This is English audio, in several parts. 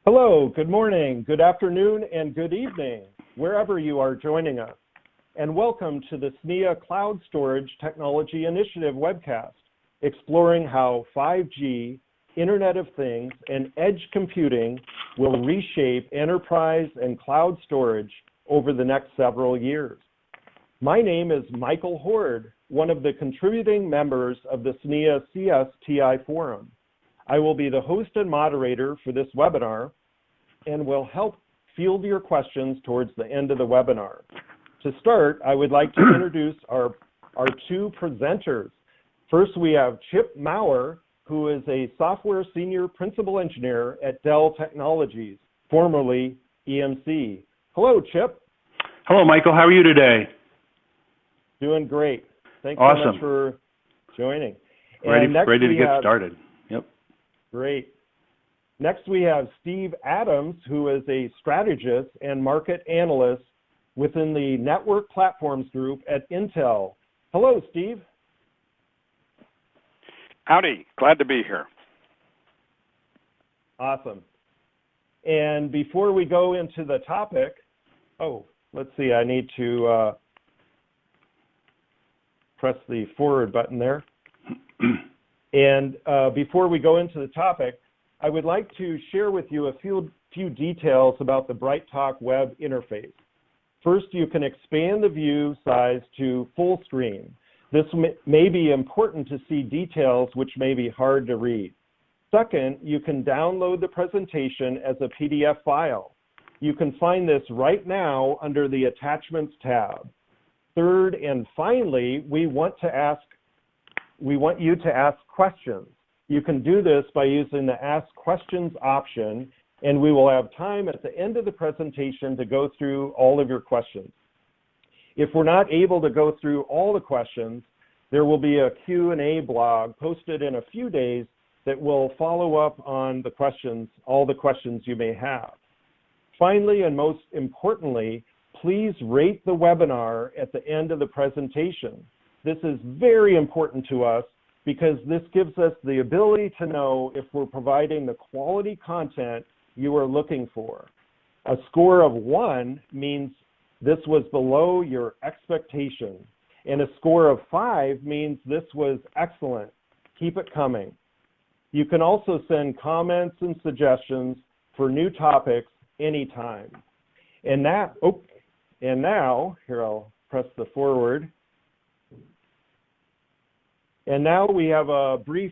Hello, good morning, good afternoon, and good evening, wherever you are joining us. And welcome to the SNEA Cloud Storage Technology Initiative webcast, exploring how 5G, Internet of Things, and edge computing will reshape enterprise and cloud storage over the next several years. My name is Michael Hord, one of the contributing members of the SNEA CSTI Forum. I will be the host and moderator for this webinar and will help field your questions towards the end of the webinar. To start, I would like to introduce our two presenters. First, we have Chip Maurer, who is a software senior principal engineer at Dell Technologies, formerly EMC. Hello, Chip. Hello, Michael. How are you today? Doing great. Thanks Awesome. so much for joining. Ready to get started. Yep. Great. Next, we have Steve Adams, who is a strategist and market analyst within the Network Platforms Group at Intel. Hello, Steve. Howdy. Glad to be here. Awesome. And before we go into the topic, let's see, I need to press the forward button there. And before we go into the topic, I would like to share with you a few details about the BrightTalk Web Interface. First, you can expand the view size to full screen. This may be important to see details which may be hard to read. Second, you can download the presentation as a PDF file. You can find this right now under the Attachments tab. Third, and finally, we want you to ask questions. You can do this by using the Ask Questions option, and we will have time at the end of the presentation to go through all of your questions. If we're not able to go through all the questions, there will be a Q&A blog posted in a few days that will follow up on the questions, all the questions you may have. Finally, and most importantly, please rate the webinar at the end of the presentation. This is very important to us because this gives us the ability to know if we're providing the quality content you are looking for. A score of 1 means this was below your expectation, and a score of 5 means this was excellent. Keep it coming. You can also send comments and suggestions for new topics anytime. And now, here I'll press the forward. And now we have a brief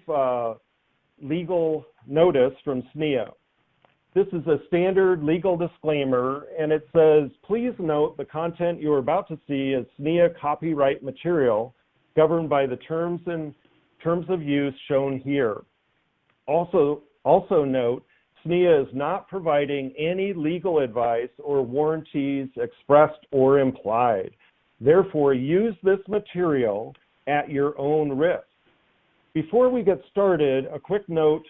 legal notice from SNEA. This is a standard legal disclaimer, and it says, please note the content you are about to see is SNEA copyright material governed by the terms of use shown here. Also note, SNEA is not providing any legal advice or warranties expressed or implied. Therefore, use this material at your own risk. Before we get started, a quick note,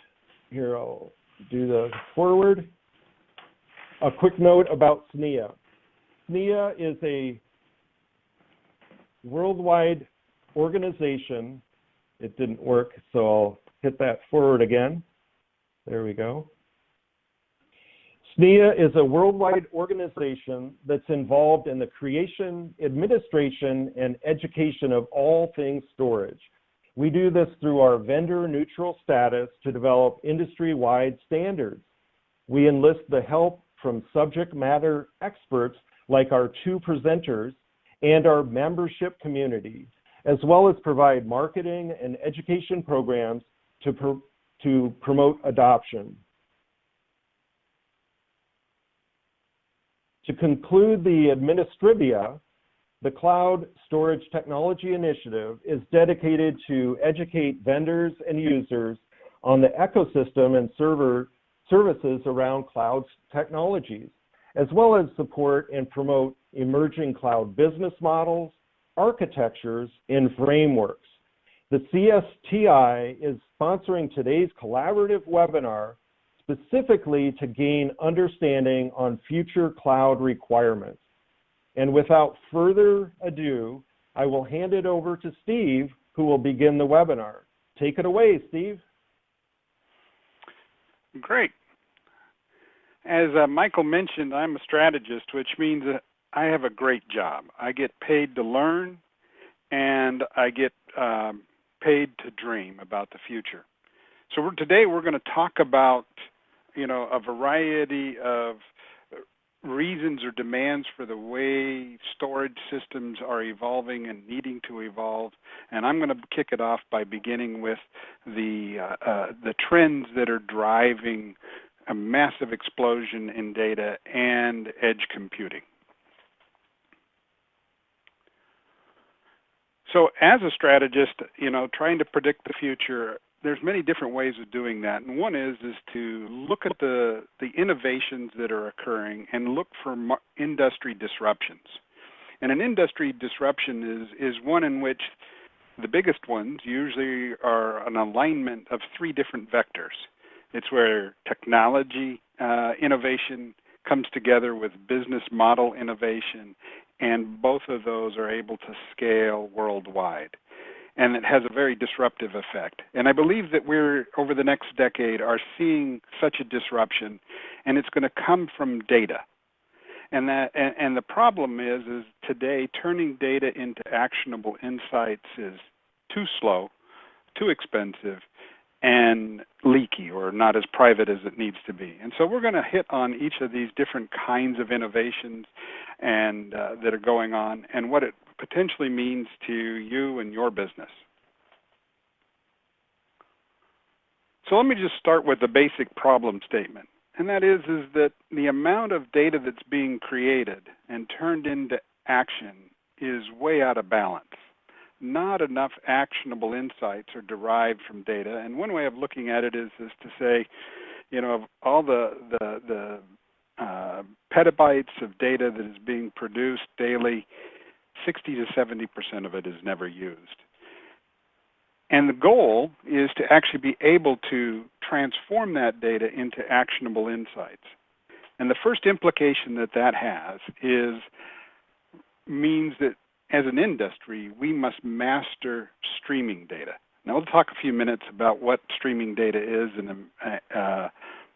here I'll do the forward. A quick note about SNEA. SNEA is a worldwide organization. It didn't work, so I'll hit that forward again. There we go. SNEA is a worldwide organization that's involved in the creation, administration, and education of all things storage. We do this through our vendor-neutral status to develop industry-wide standards. We enlist the help from subject matter experts like our two presenters and our membership community, as well as provide marketing and education programs to promote adoption. To conclude the administrivia, the Cloud Storage Technology Initiative is dedicated to educate vendors and users on the ecosystem and services around cloud technologies, as well as support and promote emerging cloud business models, architectures, and frameworks. The CSTI is sponsoring today's collaborative webinar specifically to gain understanding on future cloud requirements. And without further ado, I will hand it over to Steve, who will begin the webinar. Take it away, Steve. Great. As Michael mentioned, I'm a strategist, which means that I have a great job. I get paid to learn, and I get paid to dream about the future. So today we're going to talk about, a variety of reasons or demands for the way storage systems are evolving and needing to evolve. And I'm going to kick it off by beginning with the trends that are driving a massive explosion in data and edge computing. So as a strategist, trying to predict the future, there's many different ways of doing that. And one is to look at the innovations that are occurring and look for industry disruptions. And an industry disruption is one in which the biggest ones usually are an alignment of three different vectors. It's where technology innovation comes together with business model innovation, and both of those are able to scale worldwide. And it has a very disruptive effect. And I believe that we're, over the next decade, are seeing such a disruption, and it's going to come from data. And the problem is today turning data into actionable insights is too slow, too expensive, and leaky, or not as private as it needs to be. And so we're going to hit on each of these different kinds of innovations and that are going on, and what it potentially means to you and your business. So let me just start with the basic problem statement, and that is that the amount of data that's being created and turned into action is way out of balance. Not enough actionable insights are derived from data, and one way of looking at it is to say, of all the petabytes of data that is being produced daily, 60 to 70% of it is never used. And the goal is to actually be able to transform that data into actionable insights. And the first implication that has means that as an industry, we must master streaming data. Now, we'll talk a few minutes about what streaming data is,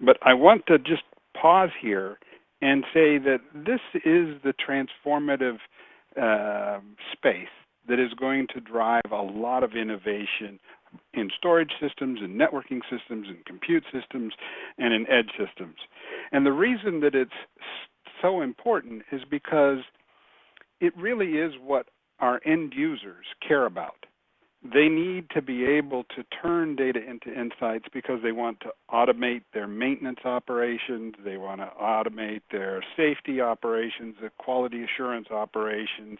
but I want to just pause here and say that this is the transformative space that is going to drive a lot of innovation in storage systems, in networking systems, in compute systems, and in edge systems. And the reason that it's so important is because it really is what our end users care about. They need to be able to turn data into insights because they want to automate their maintenance operations, they want to automate their safety operations, their quality assurance operations,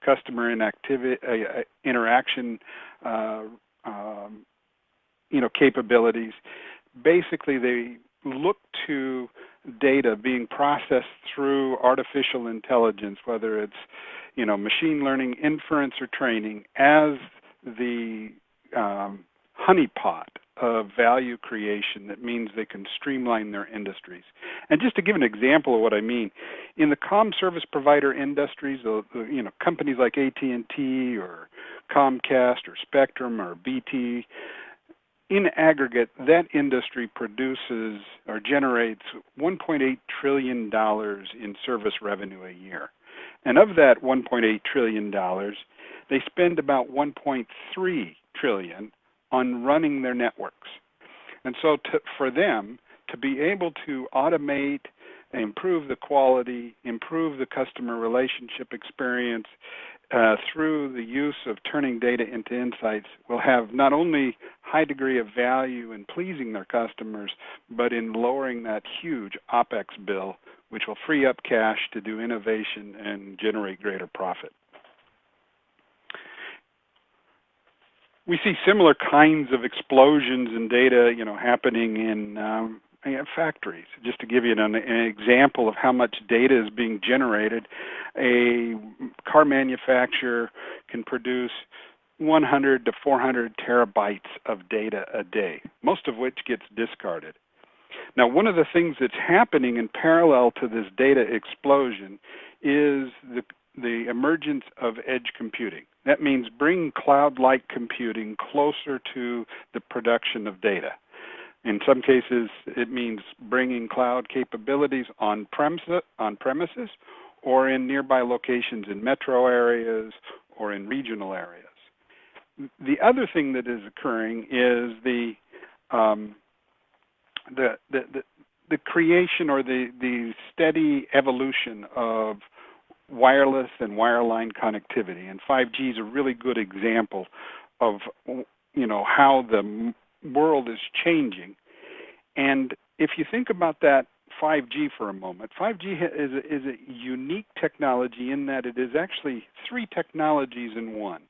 customer interaction capabilities. Basically, they look to data being processed through artificial intelligence, whether it's machine learning, inference, or training, as the honeypot of value creation that means they can streamline their industries. And just to give an example of what I mean, in the comm service provider industries, companies like AT&T or Comcast or Spectrum or BT, in aggregate, that industry produces or generates $1.8 trillion in service revenue a year. And of that $1.8 trillion, they spend about $1.3 trillion on running their networks. And so for them to be able to automate, improve the quality, improve the customer relationship experience through the use of turning data into insights will have not only high degree of value in pleasing their customers, but in lowering that huge OpEx bill, which will free up cash to do innovation and generate greater profit. We see similar kinds of explosions in data, happening in factories. Just to give you an example of how much data is being generated, a car manufacturer can produce 100 to 400 terabytes of data a day, most of which gets discarded. Now, one of the things that's happening in parallel to this data explosion is the emergence of edge computing. That means bring cloud-like computing closer to the production of data. In some cases, it means bringing cloud capabilities on premises or in nearby locations in metro areas or in regional areas. The other thing that is occurring is the creation or the steady evolution of wireless and wireline connectivity, and 5G is a really good example of how the world is changing. And if you think about that 5G for a moment, 5G is a unique technology in that it is actually three technologies in one.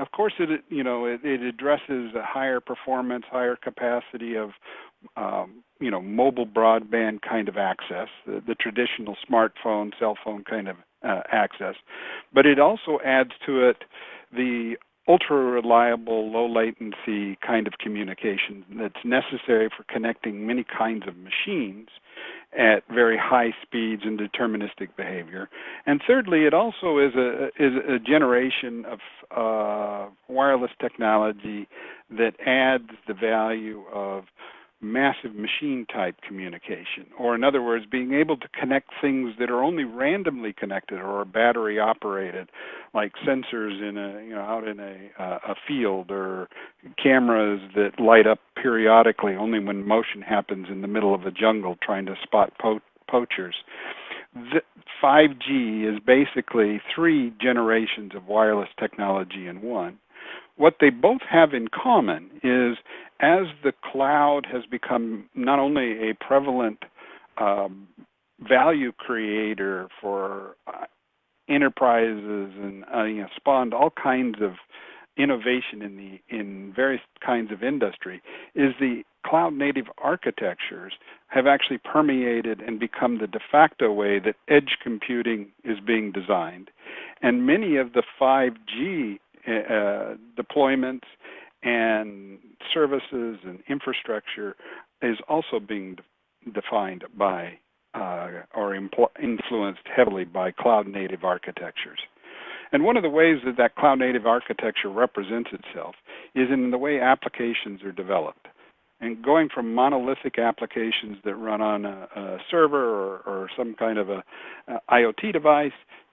Of course, it addresses a higher performance, higher capacity of mobile broadband kind of access, the traditional smartphone, cell phone kind of access. But it also adds to it the ultra-reliable, low-latency kind of communication that's necessary for connecting many kinds of machines at very high speeds and deterministic behavior. And thirdly, it also is a generation of wireless technology that adds the value of massive machine-type communication, or in other words, being able to connect things that are only randomly connected or are battery operated, like sensors out in a field, or cameras that light up periodically only when motion happens in the middle of a jungle trying to spot poachers. 5G is basically three generations of wireless technology in one. What they both have in common is, as the cloud has become not only a prevalent value creator for enterprises and spawned all kinds of innovation in various kinds of industry, is the cloud-native architectures have actually permeated and become the de facto way that edge computing is being designed. And many of the 5G deployments and services and infrastructure is also being defined by or influenced heavily by cloud-native architectures. And one of the ways that cloud-native architecture represents itself is in the way applications are developed. And going from monolithic applications that run on a server or some kind of a IoT device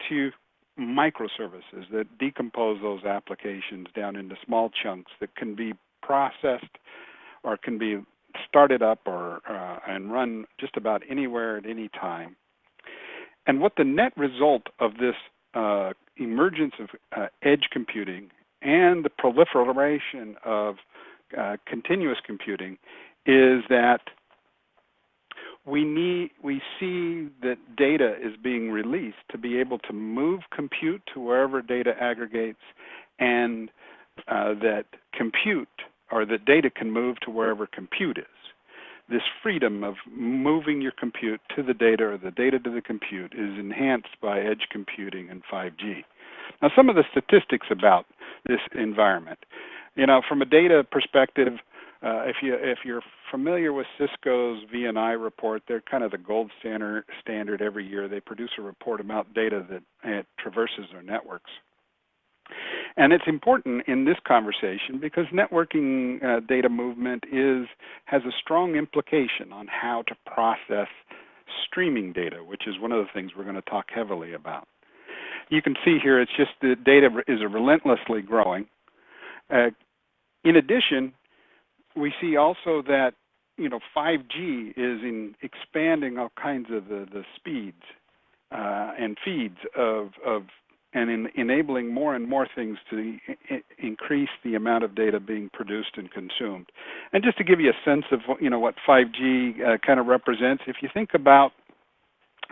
to microservices that decompose those applications down into small chunks that can be processed or can be started up and run just about anywhere at any time. And what the net result of this emergence of edge computing and the proliferation of continuous computing is that we see that data is being released to be able to move compute to wherever data aggregates, and that compute or that data can move to wherever compute is. This freedom of moving your compute to the data or the data to the compute is enhanced by edge computing and 5G. Now, some of the statistics about this environment. From a data perspective, if you're familiar with Cisco's VNI report, they're kind of the gold standard every year. They produce a report about data that traverses their networks. And it's important in this conversation because networking data movement has a strong implication on how to process streaming data, which is one of the things we're going to talk heavily about. You can see here it's just the data is relentlessly growing. In addition, we see also that 5G is expanding all kinds of the speeds and feeds and enabling more and more things to increase the amount of data being produced and consumed. And just to give you a sense of what 5G kind of represents, if you think about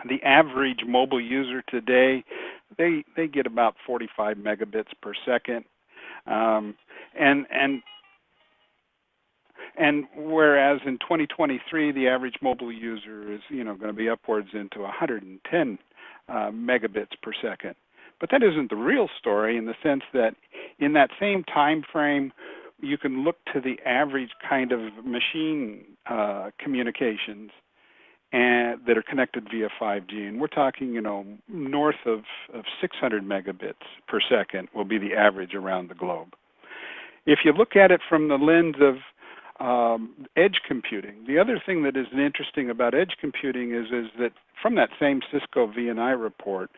the average mobile user today, they get about 45 megabits per second, and whereas in 2023 the average mobile user is going to be upwards into 110 megabits per second. But that isn't the real story, in the sense that in that same time frame, you can look to the average kind of machine communications that are connected via 5G. And we're talking, north of 600 megabits per second will be the average around the globe. If you look at it from the lens of edge computing. The other thing that is interesting about edge computing is that from that same Cisco V&I report,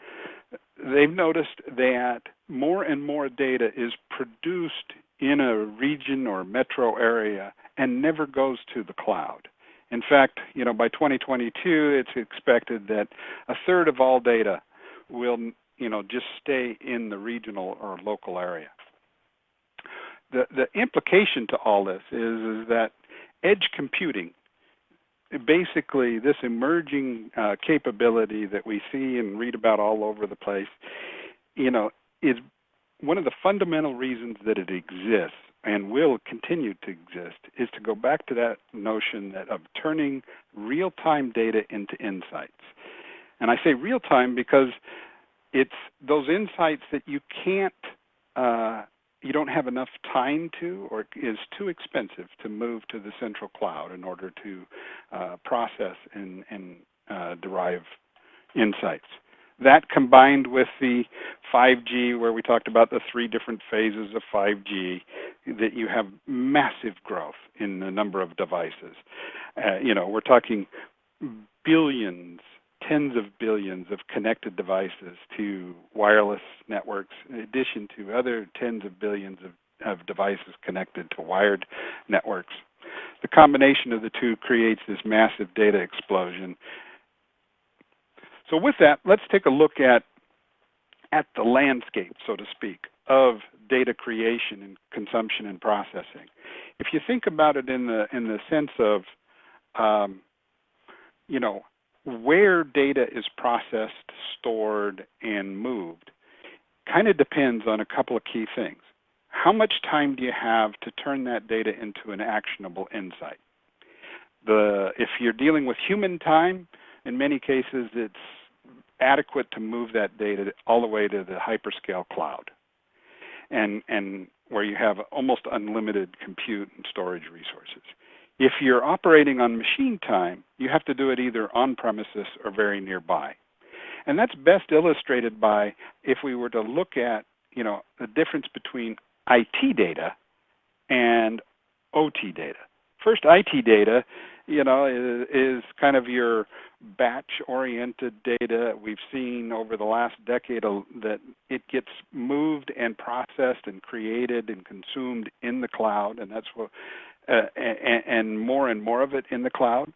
they've noticed that more and more data is produced in a region or metro area and never goes to the cloud. In fact, by 2022, it's expected that a third of all data will, just stay in the regional or local area. The implication to all this is that edge computing, basically this emerging capability that we see and read about all over the place, is one of the fundamental reasons that it exists and will continue to exist is to go back to that notion of turning real-time data into insights. And I say real-time because it's those insights that you can't, you don't have enough time to, or is too expensive to move to the central cloud in order to process and derive insights. That combined with the 5G, where we talked about the 3 different phases of 5G, that you have massive growth in the number of devices. We're talking billions, tens of billions of connected devices to wireless networks, in addition to other tens of billions of devices connected to wired networks. The combination of the two creates this massive data explosion. So with that, let's take a look at the landscape, so to speak, of data creation and consumption and processing. If you think about it in the sense of, where data is processed, stored, and moved, kind of depends on a couple of key things. How much time do you have to turn that data into an actionable insight? If you're dealing with human time, in many cases, it's adequate to move that data all the way to the hyperscale cloud, and where you have almost unlimited compute and storage resources. If you're operating on machine time, you have to do it either on premises or very nearby. And that's best illustrated by if we were to look at, the difference between IT data and OT data. First, IT data, is kind of your batch-oriented data. We've seen over the last decade that it gets moved and processed and created and consumed in the cloud, and that's what, and more of it in the cloud.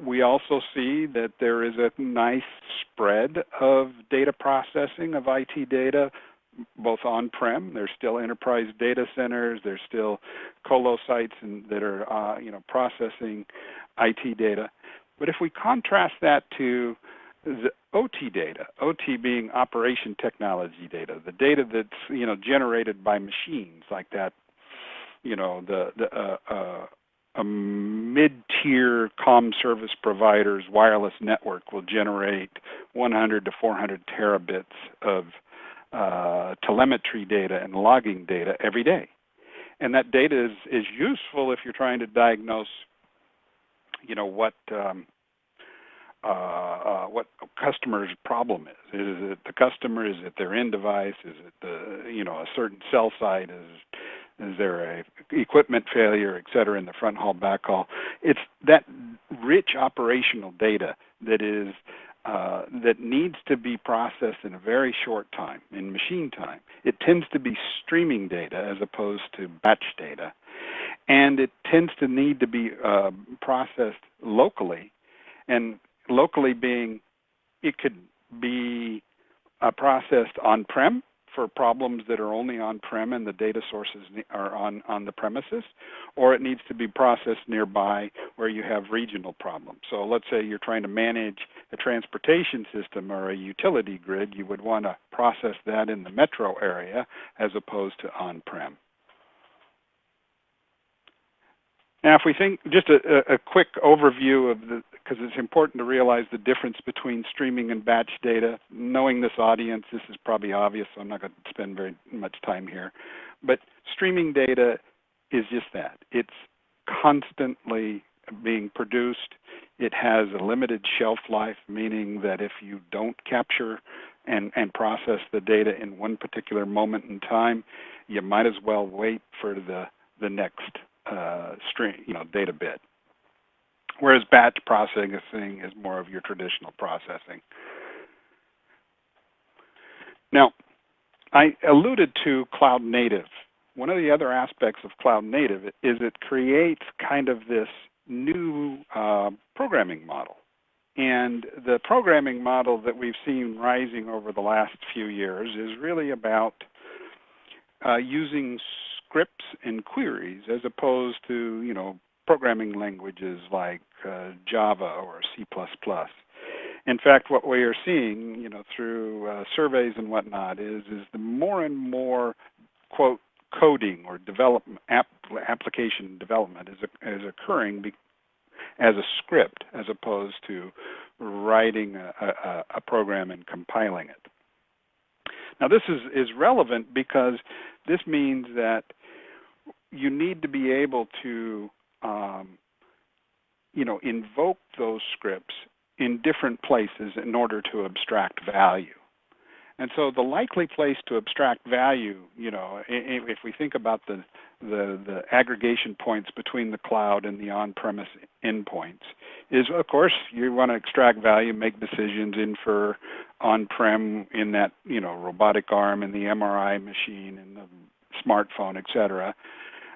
We also see that there is a nice spread of data processing of IT data, both on-prem. There's still enterprise data centers. There's still colo sites that are, processing IT data. But if we contrast that to the OT data, OT being operation technology data, the data that's, generated by machines like that, a mid-tier comm service provider's wireless network will generate 100 to 400 terabits of telemetry data and logging data every day. And that data is useful if you're trying to diagnose, what customer's problem is. Is it the customer? Is it their end device? Is it a certain cell site? Is there a equipment failure, et cetera, in the front haul, back haul? It's that rich operational data that is that needs to be processed in a very short time, in machine time. It tends to be streaming data as opposed to batch data. And it tends to need to be processed locally. And locally being, it could be processed on-prem for problems that are only on-prem and the data sources are on the premises, or it needs to be processed nearby where you have regional problems. So let's say you're trying to manage a transportation system or a utility grid, you would want to process that in the metro area as opposed to on-prem. Now, if we think just a quick overview of because it's important to realize the difference between streaming and batch data. Knowing this audience, this is probably obvious, so I'm not going to spend very much time here. But streaming data is just that. It's constantly being produced. It has a limited shelf life, meaning that if you don't capture and process the data in one particular moment in time, you might as well wait for the next data bit. Whereas batch processing is more of your traditional processing. Now, I alluded to cloud native. One of the other aspects of cloud native is it creates kind of this new programming model. And the programming model that we've seen rising over the last few years is really about using scripts and queries as opposed to, programming languages like Java or C++. In fact, what we are seeing, through surveys and whatnot, is the more and more, quote, coding or development application development is occurring as a script as opposed to writing a program and compiling it. Now, this is relevant because this means that you need to be able to invoke those scripts in different places in order to abstract value. And so the likely place to abstract value, if we think about the aggregation points between the cloud and the on-premise endpoints, is, of course, you want to extract value, make decisions, infer on-prem in that, robotic arm and the MRI machine and the smartphone, et cetera.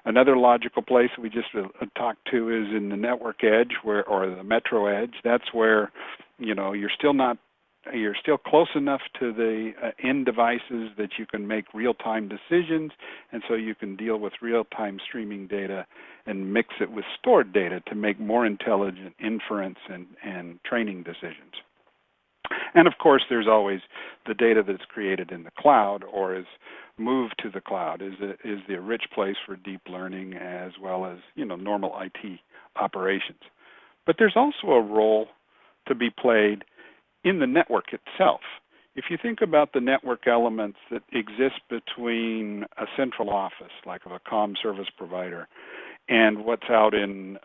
Another logical place we just talked to is in the network edge, or the metro edge. That's where, you're still close enough to the end devices that you can make real-time decisions, and so you can deal with real-time streaming data and mix it with stored data to make more intelligent inference and training decisions. And of course, there's always the data that's created in the cloud or is moved to the cloud is the rich place for deep learning as well as normal IT operations. But there's also a role to be played in the network itself. If you think about the network elements that exist between a central office, like of a comm service provider, and what's out in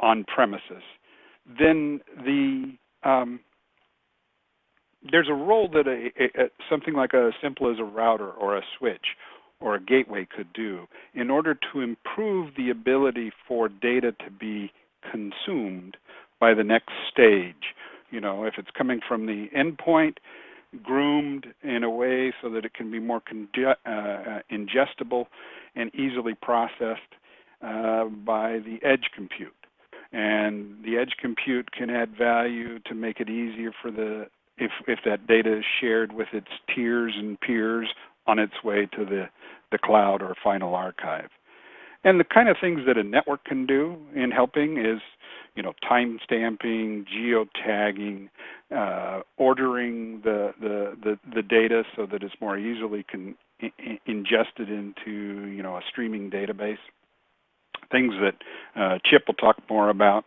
on premises, then there's a role that something like as simple as a router or a switch or a gateway could do in order to improve the ability for data to be consumed by the next stage. If it's coming from the endpoint, groomed in a way so that it can be more ingestible and easily processed by the edge compute. And the edge compute can add value to make it easier for if that data is shared with its tiers and peers on its way to the cloud or final archive. And the kind of things that a network can do in helping is, time stamping, geotagging, ordering the data so that it's more easily ingested into, a streaming database. Things that Chip will talk more about.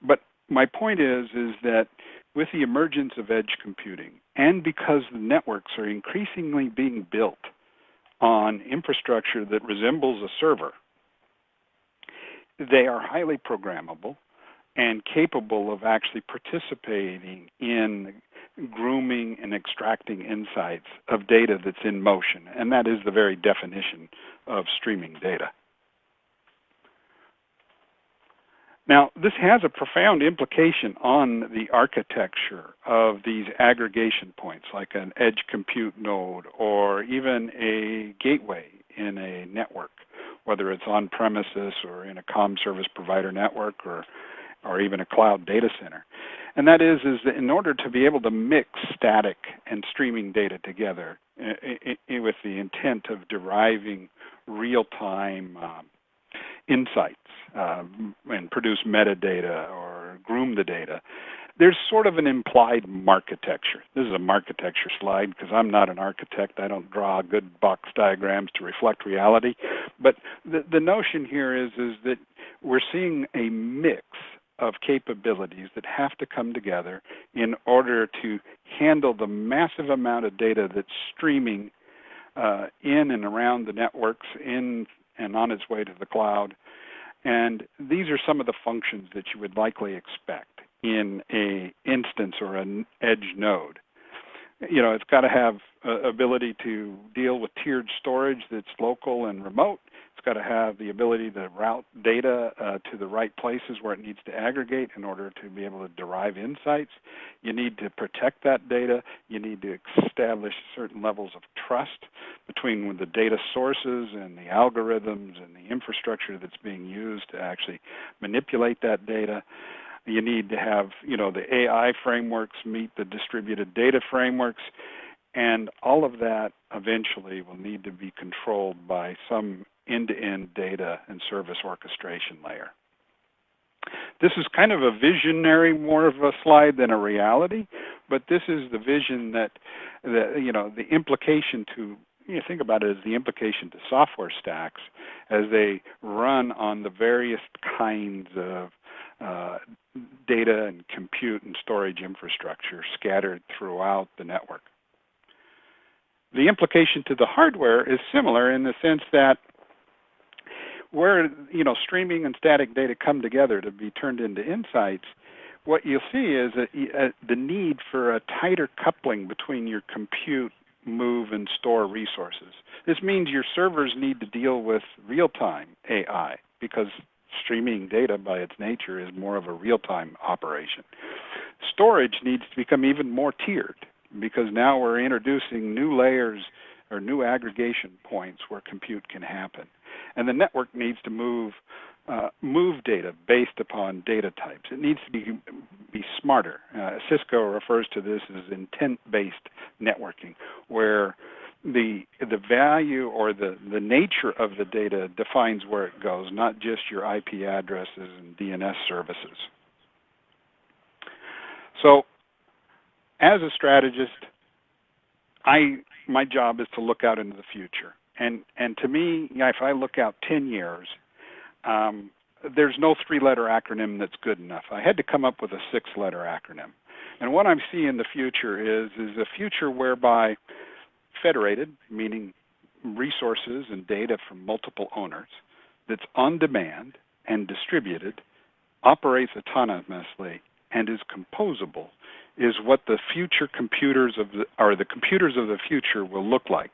But my point is that with the emergence of edge computing, and because the networks are increasingly being built on infrastructure that resembles a server, they are highly programmable and capable of actually participating in grooming and extracting insights of data that's in motion. And that is the very definition of streaming data. Now, this has a profound implication on the architecture of these aggregation points, like an edge compute node or even a gateway in a network, whether it's on premises or in a comm service provider network or even a cloud data center. And that is that in order to be able to mix static and streaming data together with the intent of deriving real-time insights and produce metadata or groom the data, there's sort of an implied marketecture. This is a marketecture slide because I'm not an architect. I don't draw good box diagrams to reflect reality. But the notion here is that we're seeing a mix of capabilities that have to come together in order to handle the massive amount of data that's streaming in and around the networks, in and on its way to the cloud. And these are some of the functions that you would likely expect in an instance or an edge node. it's got to have ability to deal with tiered storage that's local and remote. It's got to have the ability to route data to the right places where it needs to aggregate in order to be able to derive insights. You need to protect that data. You need to establish certain levels of trust between the data sources and the algorithms and the infrastructure that's being used to actually manipulate that data. You need to have, the AI frameworks meet the distributed data frameworks, and all of that eventually will need to be controlled by some end-to-end data and service orchestration layer. This is kind of a visionary, more of a slide than a reality, but this is the vision that the implication to, think about it as the implication to software stacks as they run on the various kinds of data and compute and storage infrastructure scattered throughout the network. The implication to the hardware is similar in the sense that where streaming and static data come together to be turned into insights, what you'll see is the need for a tighter coupling between your compute, move, and store resources. This means your servers need to deal with real-time AI because streaming data by its nature is more of a real-time operation. Storage needs to become even more tiered because now we're introducing new layers or new aggregation points where compute can happen. And the network needs to move data based upon data types. It needs to be smarter. Cisco refers to this as intent-based networking, where the value or the nature of the data defines where it goes, not just your IP addresses and DNS services. So, as a strategist, my job is to look out into the future. And to me, if I look out 10 years, there's no 3-letter acronym that's good enough. I had to come up with a 6-letter acronym. And what I'm seeing in the future is a future whereby federated, meaning resources and data from multiple owners, that's on demand and distributed, operates autonomously, and is composable, is what the future computers of the future will look like.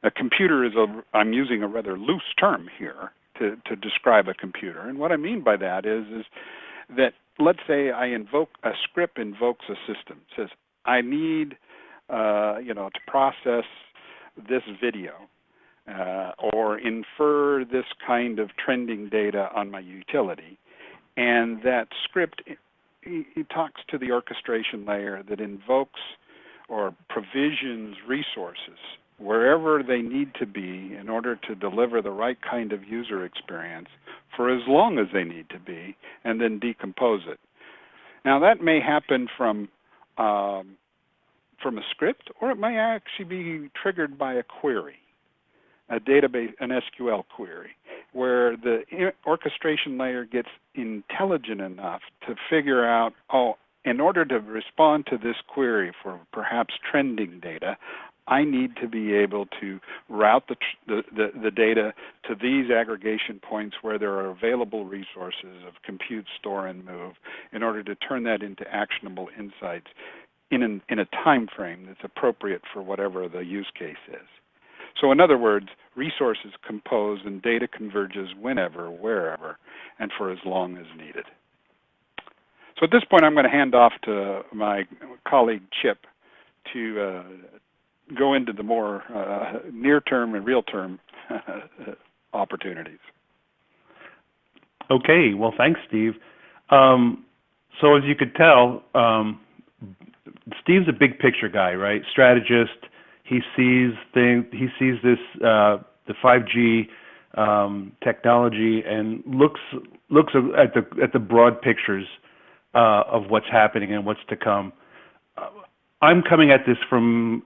A computer is I'm using a rather loose term here to describe a computer. And what I mean by that is that, let's say a script invokes a system, says, I need to process this video or infer this kind of trending data on my utility. And that script, it talks to the orchestration layer that invokes or provisions resources wherever they need to be in order to deliver the right kind of user experience for as long as they need to be, and then decompose it. Now, that may happen from a script, or it may actually be triggered by a query, a database, an SQL query, where the orchestration layer gets intelligent enough to figure out, in order to respond to this query for perhaps trending data, I need to be able to route the data to these aggregation points where there are available resources of compute, store, and move in order to turn that into actionable insights in a time frame that's appropriate for whatever the use case is. So in other words, resources compose and data converges whenever, wherever, and for as long as needed. So at this point, I'm going to hand off to my colleague Chip to go into the more near-term and real-term opportunities. Okay, well, thanks, Steve. So as you could tell, Steve's a big picture guy, right? Strategist. He sees this the 5G technology and looks at the broad pictures of what's happening and what's to come. I'm coming at this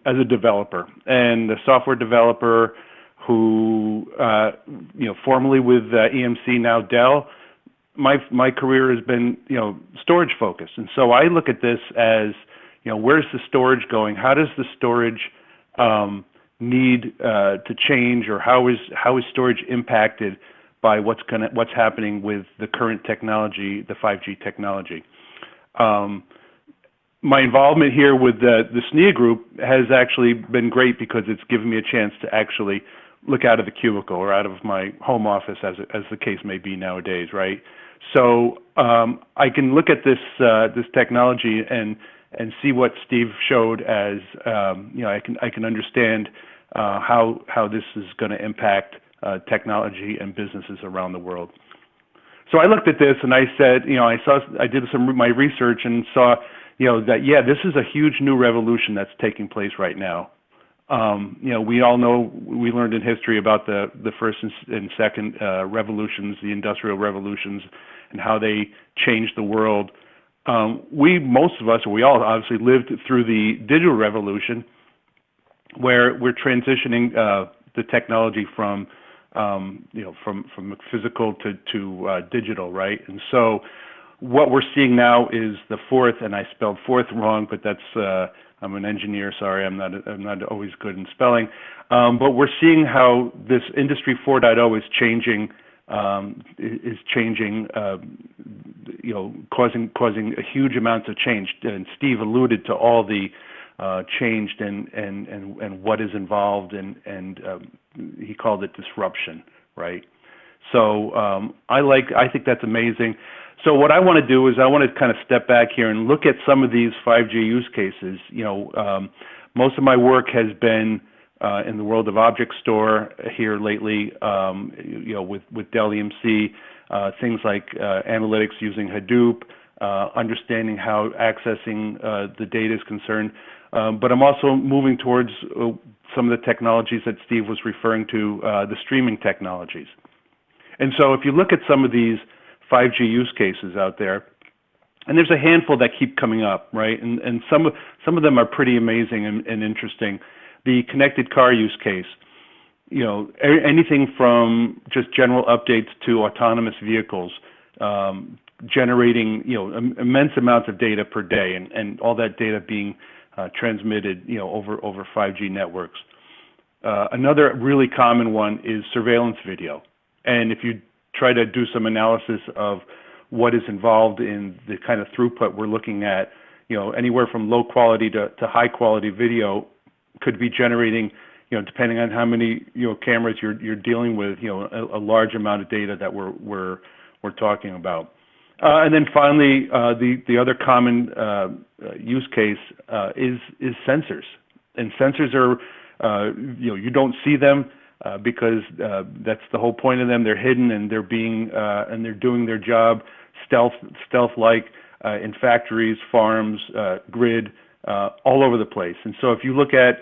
as a developer and a software developer who, formerly with EMC, now Dell. My career has been, storage focused, and so I look at this as, where's the storage going? How does the storage need to change, or how is storage impacted by what's happening with the current technology, the 5G technology? my involvement here with the SNEA group has actually been great because it's given me a chance to actually look out of the cubicle or out of my home office, as the case may be nowadays, right? So I can look at this technology and see what Steve showed as I can understand how this is going to impact technology and businesses around the world. So I looked at this and I said, I did my research and saw, that this is a huge new revolution that's taking place right now. We all know, we learned in history about the first and second revolutions, the industrial revolutions, and how they changed the world. Most of us, or we all obviously lived through the digital revolution, where we're transitioning the technology from physical to digital, right? And so what we're seeing now is the fourth, and I spelled fourth wrong, but that's I'm an engineer. Sorry, I'm not always good in spelling. But we're seeing how this Industry 4.0 is changing. Causing a huge amount of change. And Steve alluded to all the changed and what is involved, and he called it disruption, right? So I think that's amazing. So what I want to do is I want to kind of step back here and look at some of these 5G use cases. Most of my work has been in the world of object store here lately, with Dell EMC, things like analytics using Hadoop, understanding how accessing the data is concerned. But I'm also moving towards some of the technologies that Steve was referring to, the streaming technologies. And so if you look at some of these 5G use cases out there, and there's a handful that keep coming up, right? And some of them are pretty amazing and interesting. The connected car use case, anything from just general updates to autonomous vehicles, generating, immense amounts of data per day, and all that data being transmitted, over 5G networks. Another really common one is surveillance video. And if you try to do some analysis of what is involved in the kind of throughput we're looking at, anywhere from low quality to high quality video could be generating, depending on how many cameras you're dealing with, a large amount of data that we're talking about. And then finally, the other common use case is sensors. And sensors are, you don't see them because that's the whole point of them. They're hidden and they're doing their job stealth-like in factories, farms, grid, all over the place. And so if you look at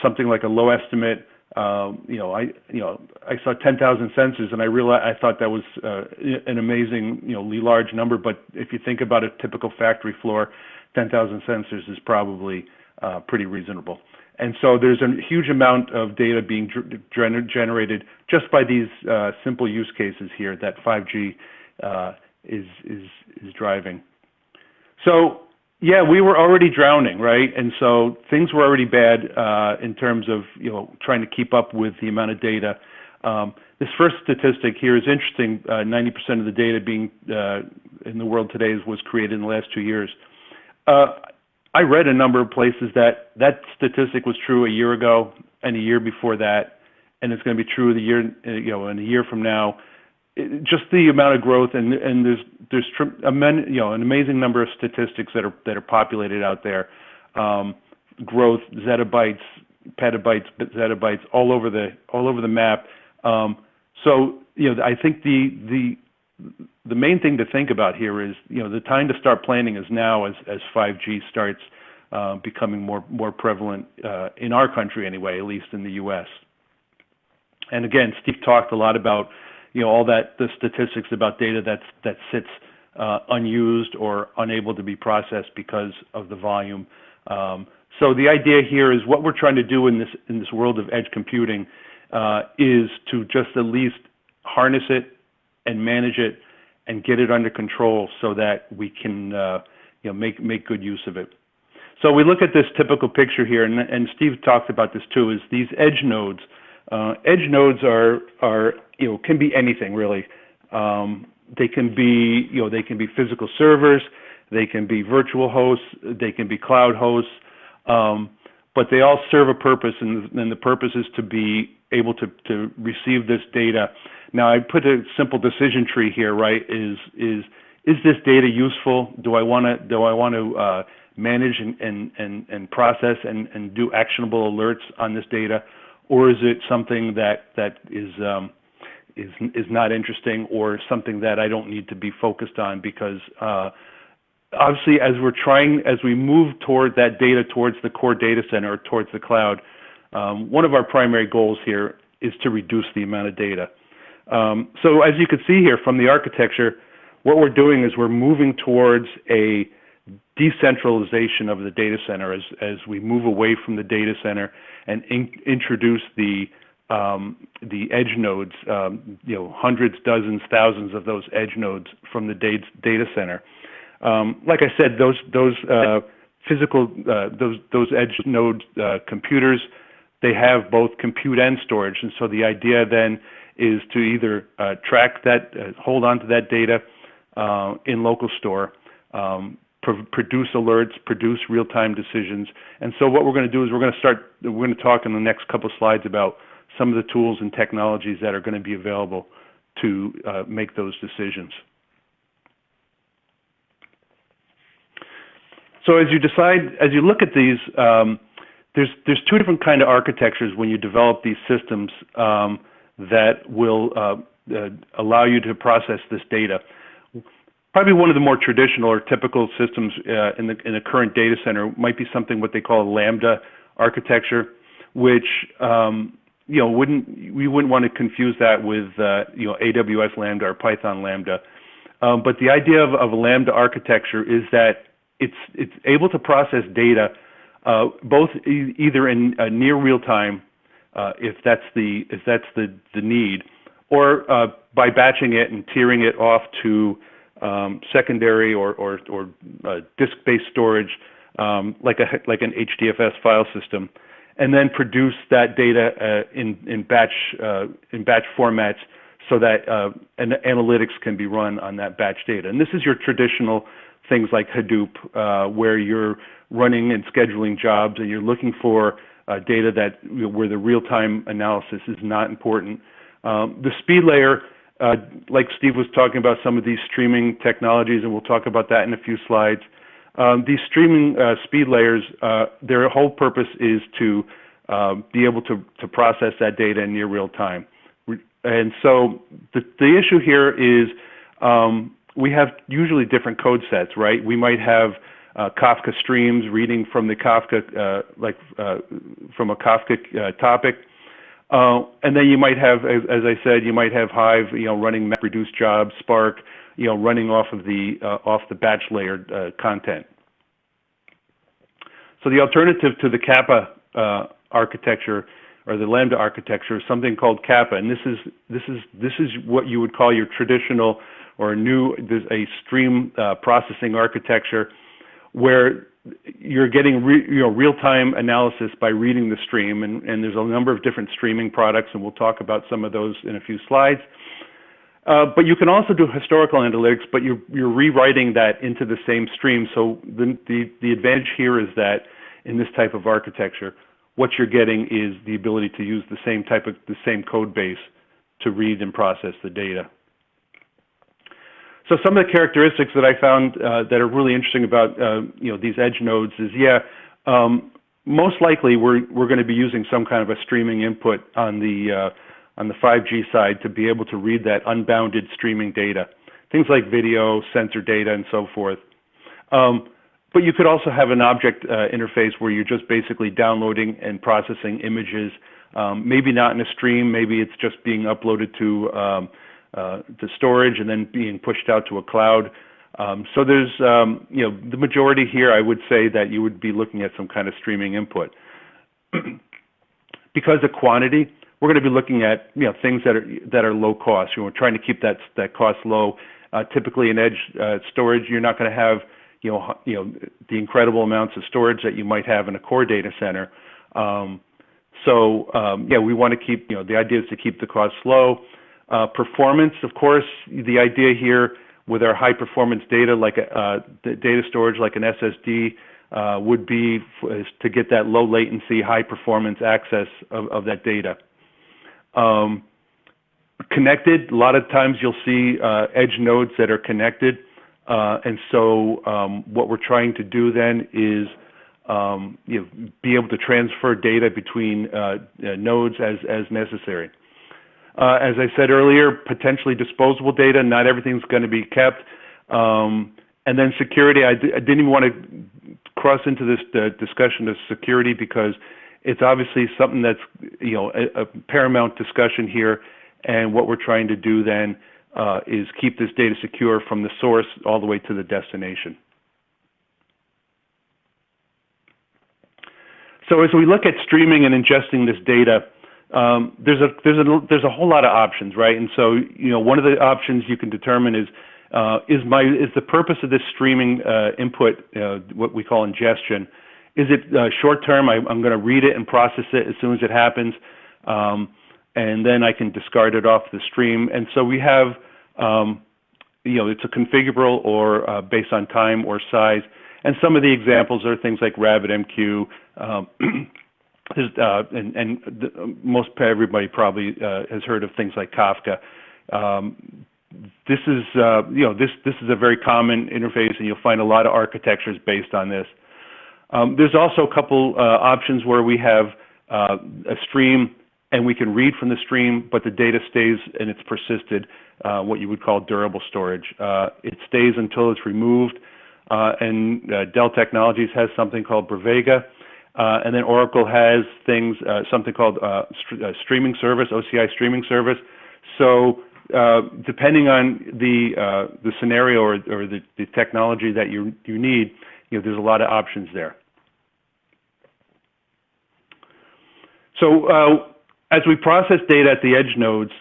something like a low estimate, I saw 10,000 sensors, and I thought that was an amazingly large number. But if you think about a typical factory floor, 10,000 sensors is probably pretty reasonable. And so there's a huge amount of data being generated just by these simple use cases here that 5G is driving. So yeah, we were already drowning, right? And so things were already bad in terms of trying to keep up with the amount of data. This first statistic here is interesting. 90% of the data being in the world today was created in the last 2 years. I read a number of places that statistic was true a year ago and a year before that, and it's going to be true in a year from now. Just the amount of growth, and there's an amazing number of statistics that are populated out there. Growth, zettabytes, petabytes, zettabytes, all over the map. So I think the main thing to think about here is the time to start planning is now, as 5G starts becoming more prevalent in our country anyway, at least in the U.S. And again, Steve talked a lot about all the statistics about data that sits unused or unable to be processed because of the volume. So the idea here is what we're trying to do in this world of edge computing is to just at least harness it and manage it and get it under control so that we can make good use of it. So we look at this typical picture here, and Steve talked about this too, is these edge nodes. Edge nodes are can be anything really. They can be physical servers. they can be virtual hosts, they can be cloud hosts, but they all serve a purpose, and the purpose is to be able to receive this data. Now, I put a simple decision tree here, right? Is this data useful? Do I want to manage and process and do actionable alerts on this data, or is it something that is not interesting, or something that I don't need to be focused on? Because obviously, as we move toward that data towards the core data center or towards the cloud, one of our primary goals here is to reduce the amount of data. So as you can see here from the architecture, what we're doing is we're moving towards a decentralization of the data center as we move away from the data center and introduce the edge nodes, hundreds, dozens, thousands of those edge nodes from the data center. Like I said, those edge node computers, they have both compute and storage, and so the idea then is to either track that, hold on to that data in local store, produce alerts, produce real-time decisions. And so what we're going to do is we're going to talk in the next couple of slides about some of the tools and technologies that are going to be available to make those decisions. So as you look at these, there's two different kind of architectures when you develop these systems that will allow you to process this data. Probably one of the more traditional or typical systems in the current data center might be something what they call a Lambda architecture, which we wouldn't want to confuse that with AWS Lambda or Python Lambda. But the idea of a Lambda architecture is that it's able to process data both either in near real time, if that's the need, or by batching it and tiering it off to secondary or disk-based storage, like an HDFS file system, and then produce that data in batch formats so that analytics can be run on that batch data. And this is your traditional things like Hadoop, where you're running and scheduling jobs and you're looking for data where the real-time analysis is not important. The speed layer, like Steve was talking about some of these streaming technologies, and we'll talk about that in a few slides. These streaming speed layers, their whole purpose is to be able to process that data in near real time. And so the issue here is we have usually different code sets, right? We might have Kafka streams reading from the Kafka, from a Kafka topic. And then you might have, as I said, you might have Hive, running MapReduce jobs, Spark, running off the batch layer content. So the alternative to the Kappa architecture or the Lambda architecture is something called Kappa, and this is what you would call your traditional or a stream processing architecture, where you're getting real-time analysis by reading the stream, and there's a number of different streaming products, and we'll talk about some of those in a few slides. But you can also do historical analytics, but you're rewriting that into the same stream. So the advantage here is that in this type of architecture, what you're getting is the ability to use the same code base to read and process the data. So some of the characteristics that I found that are really interesting about these edge nodes is, most likely we're going to be using some kind of a streaming input on the 5G side to be able to read that unbounded streaming data, things like video, sensor data, and so forth. But you could also have an object interface where you're just basically downloading and processing images, maybe not in a stream, maybe it's just being uploaded to storage and then being pushed out to a cloud. So there's, the majority here, I would say that you would be looking at some kind of streaming input. Because of quantity, we're going to be looking at things that are low cost. We're trying to keep that cost low. Typically in edge storage, you're not going to have the incredible amounts of storage that you might have in a core data center. We want to keep, the idea is to keep the costs low. Performance, of course, the idea here with our high performance data, like the data storage like an SSD would be is to get that low latency, high performance access of that data. Connected, a lot of times you'll see edge nodes that are connected, and so what we're trying to do then is be able to transfer data between nodes as necessary. As I said earlier, potentially disposable data, not everything's going to be kept. And then security, I didn't even want to cross into this discussion of security because it's obviously something that's a paramount discussion here. And what we're trying to do then is keep this data secure from the source all the way to the destination. So as we look at streaming and ingesting this data, there's a whole lot of options, right? And so one of the options you can determine is the purpose of this streaming input, what we call ingestion, is it short term? I'm going to read it and process it as soon as it happens, and then I can discard it off the stream. And so we have it's a configurable or based on time or size. And some of the examples are things like RabbitMQ. Most everybody probably has heard of things like Kafka. This is this is a very common interface, and you'll find a lot of architectures based on this. There's also a couple options where we have a stream, and we can read from the stream, but the data stays and it's persisted, what you would call durable storage. It stays until it's removed, and Dell Technologies has something called Bravega. And then Oracle has things, something called streaming service, OCI streaming service. So depending on the scenario or the technology that you need, there's a lot of options there. So as we process data at the edge nodes,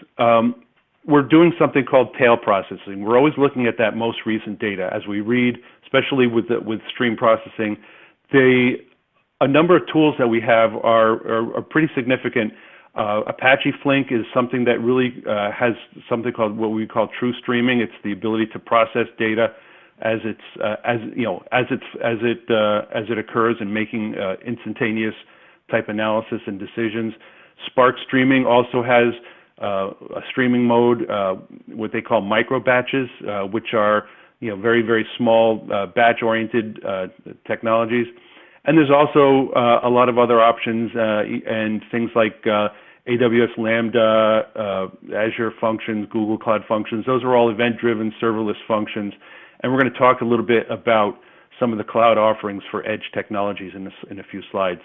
we're doing something called tail processing. We're always looking at that most recent data as we read, especially with stream processing. A number of tools that we have are pretty significant. Apache Flink is something that really has something called what we call true streaming. It's the ability to process data as it occurs and making instantaneous type analysis and decisions. Spark Streaming also has a streaming mode, what they call micro batches, which are very, very small batch-oriented technologies. And there's also a lot of other options and things like AWS Lambda, Azure Functions, Google Cloud Functions. Those are all event-driven serverless functions. And we're going to talk a little bit about some of the cloud offerings for edge technologies in a few slides.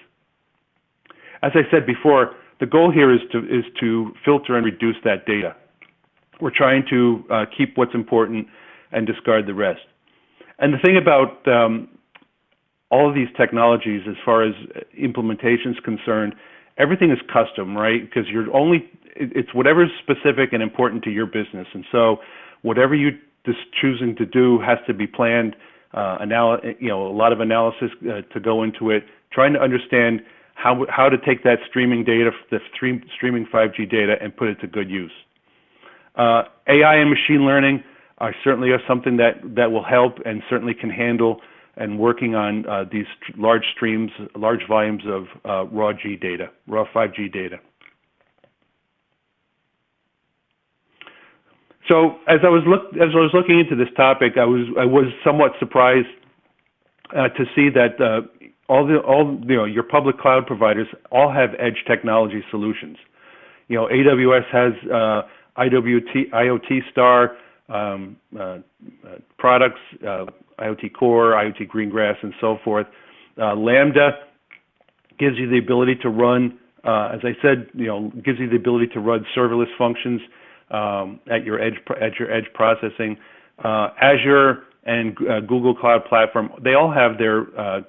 As I said before, the goal here is to filter and reduce that data. We're trying to keep what's important and discard the rest. And the thing about all of these technologies, as far as implementation is concerned, everything is custom, right? Because it's whatever's specific and important to your business. And so whatever you're just choosing to do has to be planned, a lot of analysis to go into it, trying to understand how to take that streaming data, the streaming 5G data, and put it to good use. AI and machine learning are certainly something that will help and certainly can handle and working on these large streams, large volumes of raw 5G data. So as I was looking into this topic, I was somewhat surprised to see that your public cloud providers all have edge technology solutions. AWS has IoT Star products, IoT Core, IoT Greengrass, and so forth. Lambda gives you the ability to run, as I said, gives you the ability to run serverless functions at your edge processing. Azure and Google Cloud Platform, they all have their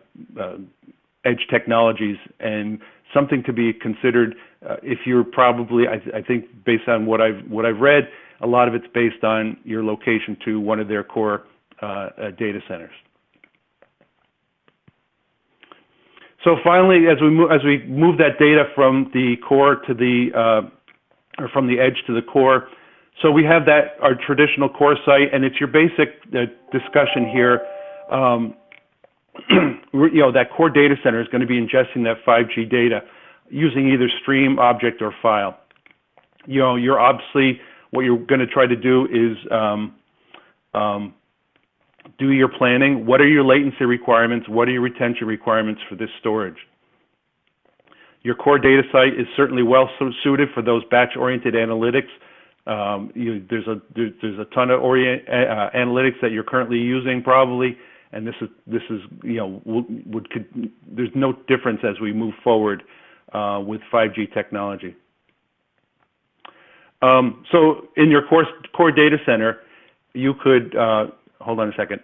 edge technologies, and something to be considered. If you're probably, I think, based on what I've read, a lot of it's based on your location to one of their core data centers. So finally, as we move that data from the core to the or from the edge to the core, So we have our traditional core site, and it's your basic discussion here. That core data center is going to be ingesting that 5G data using either stream, object, or file. You're obviously, what you're going to try to do is do your planning. What are your latency requirements? What are your retention requirements for this storage? Your core data site is certainly well suited for those batch-oriented analytics. There's a ton of analytics that you're currently using probably, and this is there's no difference as we move forward with 5G technology. So in your core data center, you could hold on a second.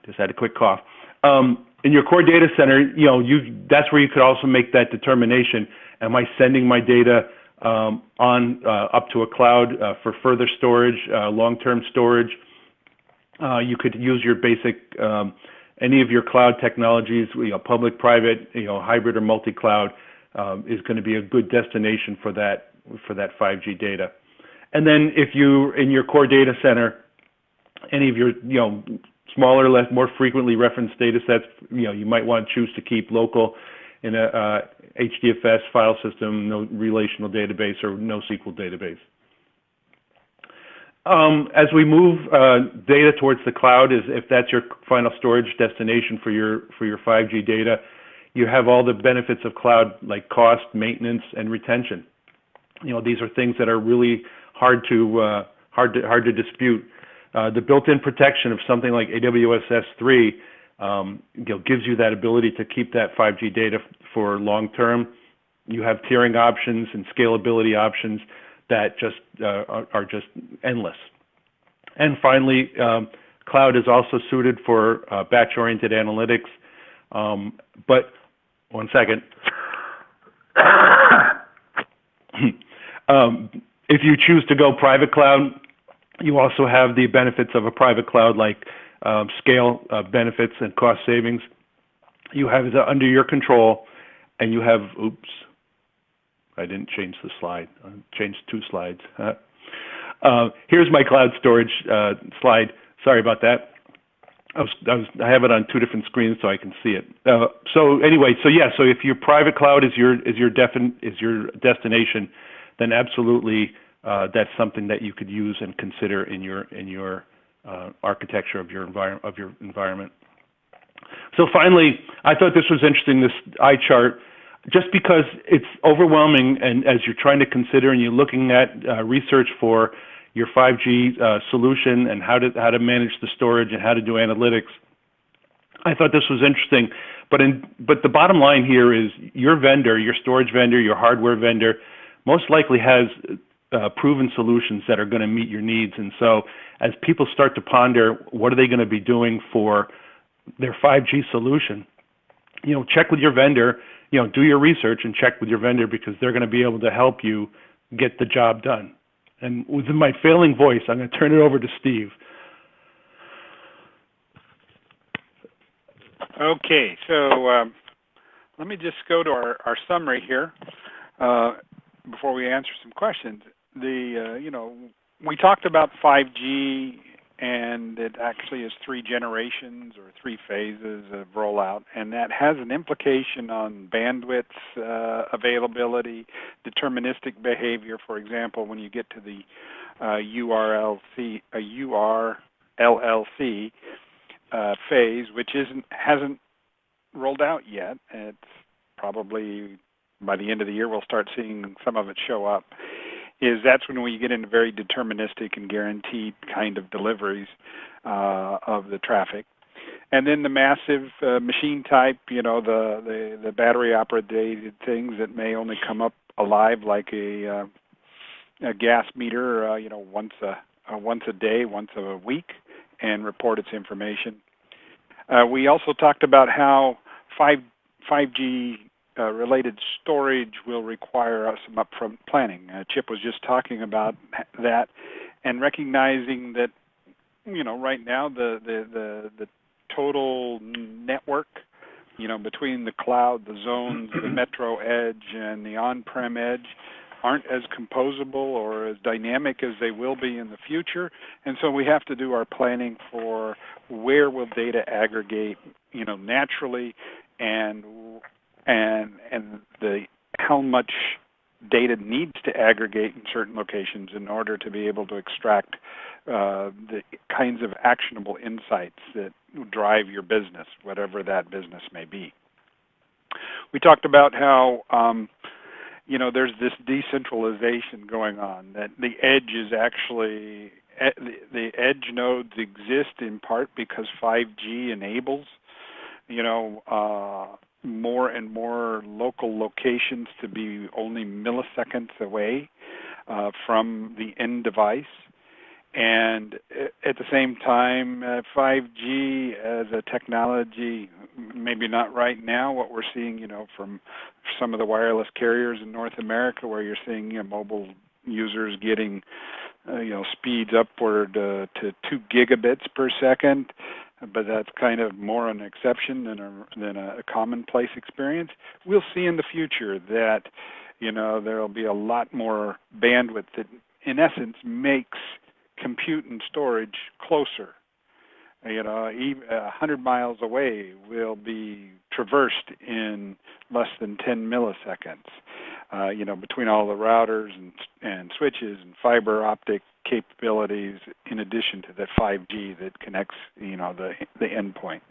Just had a quick cough. In your core data center, that's where you could also make that determination. Am I sending my data up to a cloud for further storage, long-term storage? You could use your basic any of your cloud technologies, public, private, hybrid or multi-cloud is going to be a good destination for that 5G data. And then if you in your core data center, any of your smaller, more frequently referenced data sets, you might want to choose to keep local in a HDFS file system, no relational database or NoSQL database. As we move data towards the cloud, if that's your final storage destination for your 5G data, you have all the benefits of cloud like cost, maintenance, and retention. These are things that are really hard to dispute. The built-in protection of something like AWS S3 gives you that ability to keep that 5G data for long-term. You have tiering options and scalability options that are just endless. And finally, cloud is also suited for batch-oriented analytics. But one second. If you choose to go private cloud, you also have the benefits of a private cloud like scale benefits and cost savings. You have it under your control, and you have, oops, I didn't change the slide. I changed 2 slides. Here's my cloud storage slide. Sorry about that. I have it on 2 different screens so I can see it. So if your private cloud is your destination, then absolutely that's something that you could use and consider in your architecture of your environment. So finally, I thought this was interesting, this eye chart, just because it's overwhelming, and as you're trying to consider and you're looking at research for your 5G solution and how to manage the storage and how to do analytics, I thought this was interesting. But the bottom line here is your vendor, your storage vendor, your hardware vendor, most likely has proven solutions that are going to meet your needs. And so as people start to ponder what are they going to be doing for their 5G solution, check with your vendor, do your research and check with your vendor, because they're going to be able to help you get the job done. And with my failing voice, I'm going to turn it over to Steve. Okay, so let me just go to our summary here before we answer some questions. We talked about 5G, and it actually is 3 generations or 3 phases of rollout, and that has an implication on bandwidth availability, deterministic behavior. For example, when you get to the URLLC phase, which hasn't rolled out yet. It's probably by the end of the year we'll start seeing some of it show up. That's when we get into very deterministic and guaranteed kind of deliveries of the traffic. And then the massive machine type, the battery operated things that may only come up alive like a gas meter, once a day, once a week, and report its information. We also talked about how 5G related storage will require some upfront planning. Chip was just talking about that, and recognizing that right now the total network, between the cloud, the zones, the metro edge, and the on-prem edge, aren't as composable or as dynamic as they will be in the future, and so we have to do our planning for where will data aggregate, naturally, and the how much data needs to aggregate in certain locations in order to be able to extract the kinds of actionable insights that drive your business, whatever that business may be. We talked about how there's this decentralization going on, that the edge is actually, the edge nodes exist in part because 5G enables, more and more local locations to be only milliseconds away from the end device. And at the same time, 5G as a technology, maybe not right now, what we're seeing, from some of the wireless carriers in North America, where you're seeing mobile users getting, speeds upward to 2 gigabits per second, but that's kind of more an exception than a commonplace experience. We'll see in the future that, there will be a lot more bandwidth that, in essence, makes compute and storage closer. Even 100 miles away will be traversed in less than 10 milliseconds. Between all the routers and switches and fiber optic capabilities, in addition to that 5G that connects, the endpoint.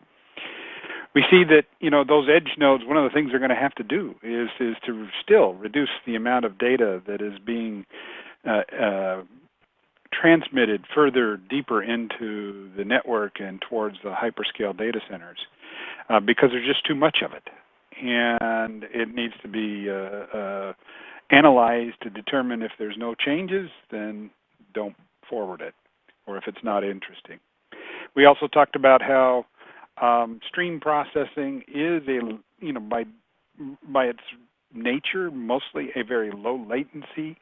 We see that, those edge nodes, one of the things they're going to have to do is to still reduce the amount of data that is being transmitted further deeper into the network and towards the hyperscale data centers because there's just too much of it. And it needs to be analyzed to determine if there's no changes, then don't forward it, or if it's not interesting. We also talked about how stream processing is by its nature, mostly a very low latency,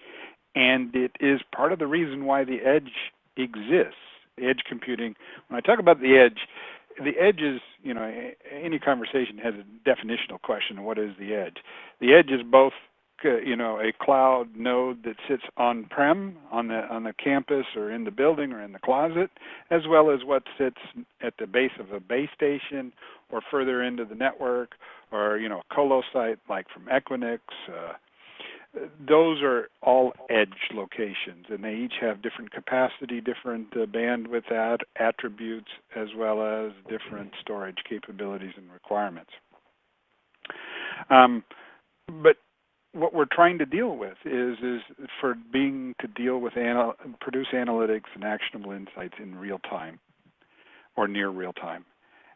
and it is part of the reason why the edge exists. Edge computing. When I talk about the edge is, any conversation has a definitional question of what is the edge. The edge is both, a cloud node that sits on-prem on the campus or in the building or in the closet, as well as what sits at the base of a base station or further into the network, or a colo site like from Equinix. Those are all edge locations, and they each have different capacity, different bandwidth attributes, as well as different storage capabilities and requirements. But what we're trying to deal with is to deal with produce analytics and actionable insights in real time or near real time.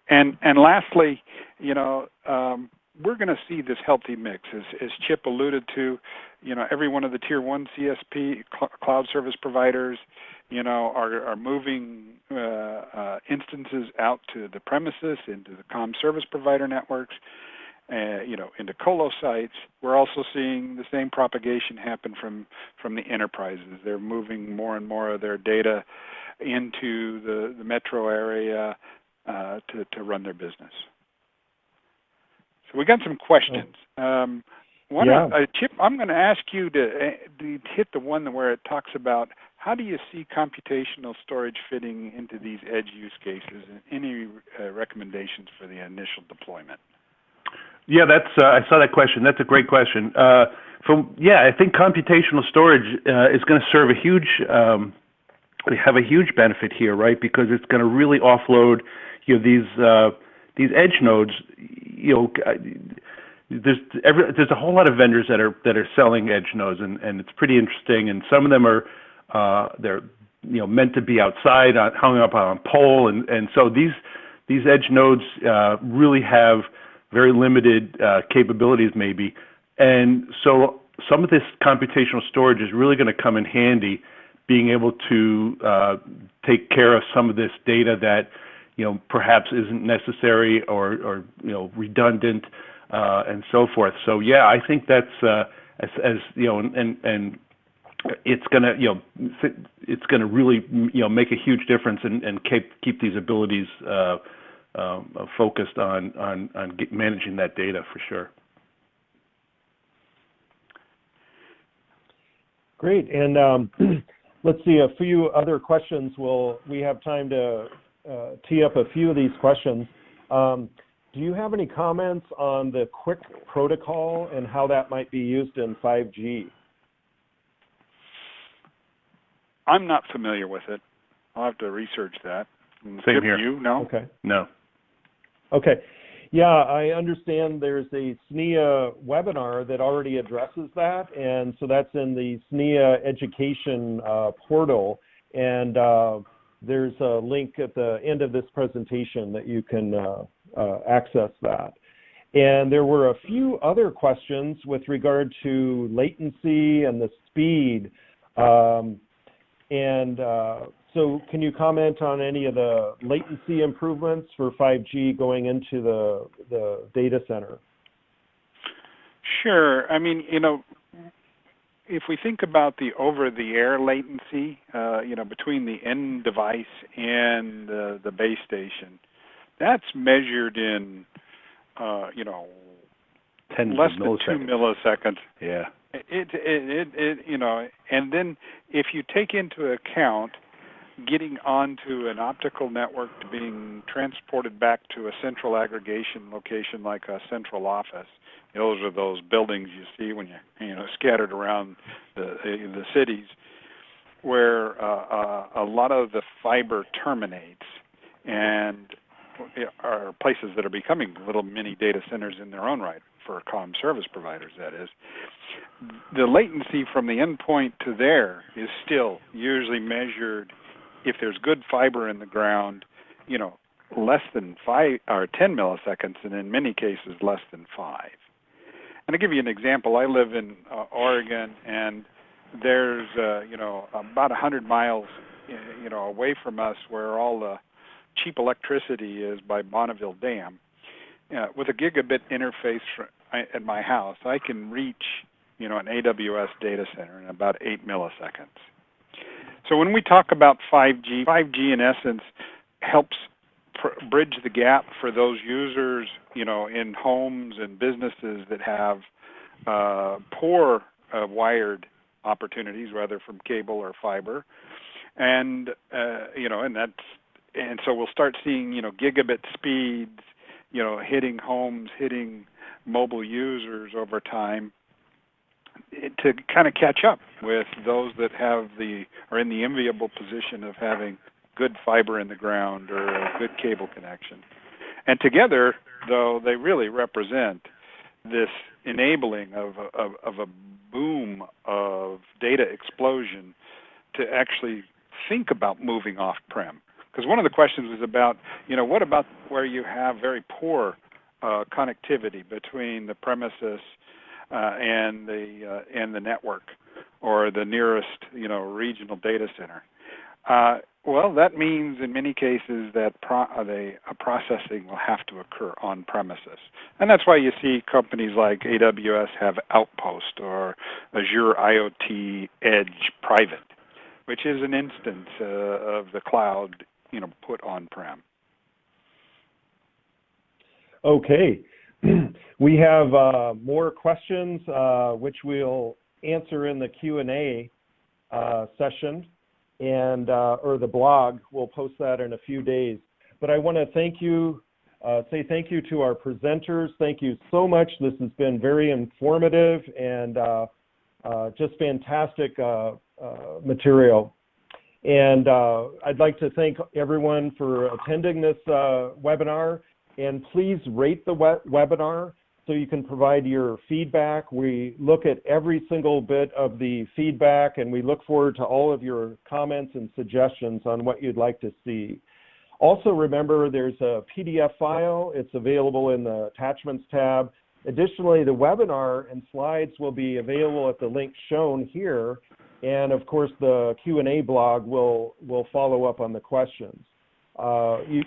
And lastly, we're going to see this healthy mix, as Chip alluded to. Every one of the tier 1 CSP cloud service providers, are moving instances out to the premises, into the comm service provider networks, into colo sites. We're also seeing the same propagation happen from the enterprises. They're moving more and more of their data into the metro area to run their business. So we got some questions. Chip, I'm going to ask you to hit the one where it talks about how do you see computational storage fitting into these edge use cases, and any recommendations for the initial deployment? Yeah, I saw that question. That's a great question. I think computational storage is going to serve have a huge benefit here, right? Because it's going to really offload, these edge nodes. There's a whole lot of vendors that are selling edge nodes, and it's pretty interesting. And some of them are they're meant to be outside, hung up on a pole, and so these edge nodes really have very limited capabilities, maybe. And so some of this computational storage is really going to come in handy, being able to take care of some of this data that perhaps isn't necessary or redundant. And so forth. So yeah, I think that's and it's gonna really make a huge difference and keep these abilities focused on managing that data for sure. Great. And let's see, a few other questions. We have time to tee up a few of these questions. Do you have any comments on the QUIC protocol and how that might be used in 5G? I'm not familiar with it. I'll have to research that. Same here. You? No? Okay. No. Okay. Yeah, I understand there's a SNEA webinar that already addresses that, and so that's in the SNEA education portal, and there's a link at the end of this presentation that you can access that. And there were a few other questions with regard to latency and the speed. So can you comment on any of the latency improvements for 5G going into the data center? Sure. I mean, if we think about the over-the-air latency, between the end device and the base station, that's measured in, Tens less of than 2 milliseconds. Yeah. And then if you take into account getting onto an optical network to being transported back to a central aggregation location like a central office, those are those buildings you see when you're scattered around the cities, where a lot of the fiber terminates, and are places that are becoming little mini data centers in their own right for comm service providers, that is. The latency from the endpoint to there is still usually measured, if there's good fiber in the ground, less than 5 or 10 milliseconds, and in many cases less than 5. And to give you an example, I live in Oregon, and there's about 100 miles away from us where all the cheap electricity is by Bonneville Dam. With a gigabit interface at my house, I can reach an AWS data center in about 8 milliseconds. So when we talk about 5G, 5G in essence helps bridge the gap for those users, in homes and businesses that have poor wired opportunities, whether from cable or fiber, and so we'll start seeing gigabit speeds, hitting homes, hitting mobile users over time, to kind of catch up with those that are in the enviable position of having good fiber in the ground or a good cable connection. And together, though, they really represent this enabling of a boom of data explosion to actually think about moving off-prem. Because one of the questions is about, what about where you have very poor connectivity between the premises and the network, or the nearest regional data center. Well, that means in many cases that processing will have to occur on premises, and that's why you see companies like AWS have Outpost or Azure IoT Edge Private, which is an instance of the cloud, put on-prem. Okay. We have more questions, which we'll answer in the Q&A session, and or the blog. We'll post that in a few days. But I want to say thank you to our presenters. Thank you so much. This has been very informative and just fantastic material. And I'd like to thank everyone for attending this webinar. And please rate the webinar so you can provide your feedback. We look at every single bit of the feedback, and we look forward to all of your comments and suggestions on what you'd like to see. Also remember, there's a PDF file. It's available in the Attachments tab. Additionally, the webinar and slides will be available at the link shown here. And of course, the Q&A blog will follow up on the questions.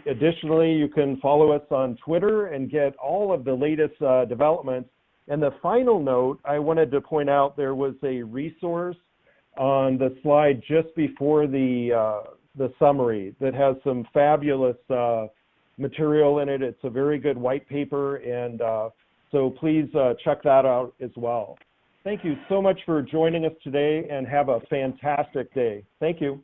Additionally, you can follow us on Twitter and get all of the latest developments. And the final note, I wanted to point out there was a resource on the slide just before the summary that has some fabulous material in it. It's a very good white paper, and so please check that out as well. Thank you so much for joining us today, and have a fantastic day. Thank you.